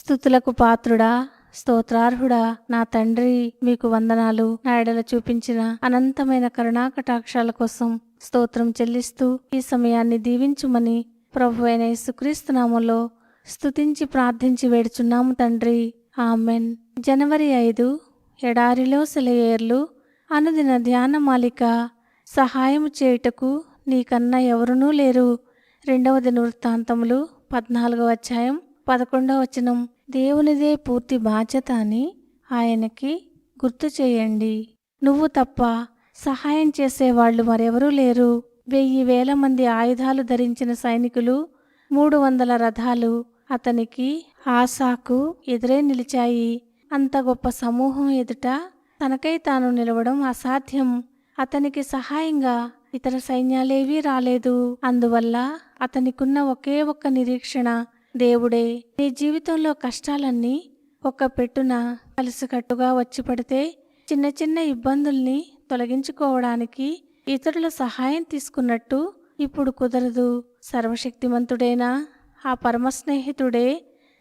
స్తుతులకు పాత్రుడా, స్తోత్రార్హుడా, నా తండ్రి మీకు వందనాలు. నా ఎడల చూపించిన అనంతమైన కరుణాకటాక్షాల కోసం స్తోత్రం చెల్లిస్తూ ఈ సమయాన్ని దీవించుమని ప్రభువైన యేసుక్రీస్తు నామములో స్తుతించి ప్రార్థించి వేడుచున్నాము తండ్రి. ఆమెన్. జనవరి 5 ఎడారిలో సెలయేర్లు అనుదిన ధ్యాన మాలిక. సహాయము చేయుటకు నీకన్నా ఎవరునూ లేరు. 2వ దినవృత్తాంతములు 14వ అధ్యాయం 11వ వచనం. దేవునిదే పూర్తి బాధ్యత అని ఆయనకి గుర్తు చేయండి. నువ్వు తప్ప సహాయం చేసేవాళ్లు మరెవరూ లేరు. 1000 మంది ఆయుధాలు ధరించిన సైనికులు, 300 రథాలు అతనికి ఆసాకు ఎదురే నిలిచాయి. అంత గొప్ప సమూహం ఎదుట తనకై తాను నిలవడం అసాధ్యం. అతనికి సహాయంగా ఇతర సైన్యాలేవీ రాలేదు. అందువల్ల అతనికున్న ఒకే ఒక్క నిరీక్షణ దేవుడే. నీ జీవితంలో కష్టాలన్నీ ఒక్క పెట్టున కలిసికట్టుగా వచ్చి పడితే చిన్న చిన్న ఇబ్బందుల్ని తొలగించుకోవడానికి ఇతరుల సహాయం తీసుకున్నట్టు ఇప్పుడు కుదరదు. సర్వశక్తిమంతుడైన ఆ పరమ స్నేహితుడే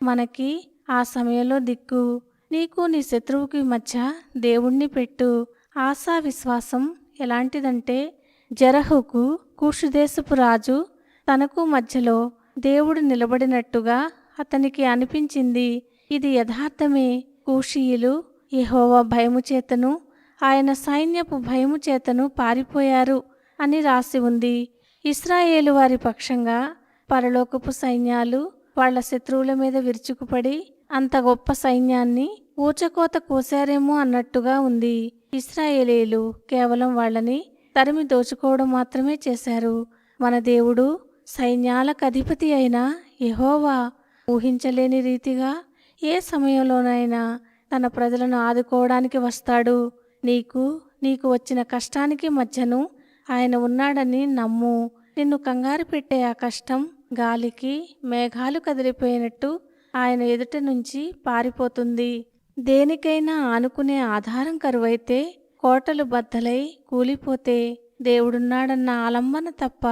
మనకి ఆ సమయంలో దిక్కు. నీకు నీ శత్రువుకి మధ్య దేవుణ్ణి పెట్టు. ఆశా విశ్వాసం ఎలాంటిదంటే, జరహుకు కూషుదేశపు రాజు తనకు మధ్యలో దేవుడు నిలబడినట్టుగా అతనికి అనిపించింది. ఇది యథార్థమే. కూషీయులు యెహోవా భయము చేతను ఆయన సైన్యపు భయము చేతను పారిపోయారు అని రాసి ఉంది. ఇశ్రాయేలు వారి పక్షంగా పరలోకపు సైన్యాలు వాళ్ల శత్రువుల మీద విరుచుకుపడి అంత గొప్ప సైన్యాన్ని ఊచకోత కోసారేమో అన్నట్టుగా ఉంది. ఇశ్రాయేలీయులు కేవలం వాళ్ళని తరిమి దోచుకోవడం మాత్రమే చేశారు. మన దేవుడు సైన్యాలకు అధిపతి అయిన యెహోవా ఊహించలేని రీతిగా ఏ సమయంలోనైనా తన ప్రజలను ఆదుకోవడానికి వస్తాడు. నీకు వచ్చిన కష్టానికి మధ్యను ఆయన ఉన్నాడని నమ్ము. నిన్ను కంగారు పెట్టే ఆ కష్టం గాలికి మేఘాలు కదిలిపోయినట్టు ఆయన ఎదుట నుంచి పారిపోతుంది. దేనికైనా ఆనుకునే ఆధారం కరువైతే, కోటలు బద్దలై కూలిపోతే దేవుడున్నాడన్న ఆలంబన తప్ప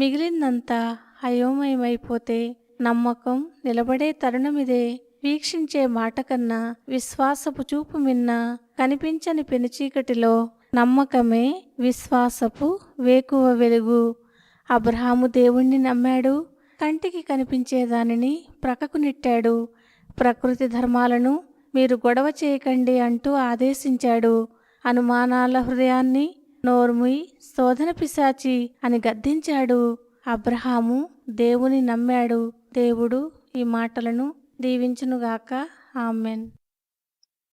మిగిలిందంతా అయోమయమైపోతే నమ్మకం నిలబడే తరుణమిదే. వీక్షించే మాట కన్నా విశ్వాసపు చూపు మిన్న. కనిపించని పెనుచీకటిలో నమ్మకమే విశ్వాసపు వేకువ వెలుగు. అబ్రహాము దేవుణ్ణి నమ్మాడు. కంటికి కనిపించే దానిని ప్రక్కకు నెట్టాడు. ప్రకృతి ధర్మాలను మీరు గొడవ చేయకండి అంటూ ఆదేశించాడు. అనుమానాల హృదయాన్ని నోర్ముయ్, శోధన పిశాచి అని గద్దించాడు. అబ్రహాము దేవుని నమ్మాడు. దేవుడు ఈ మాటలను దీవించునుగాక. ఆమెన్.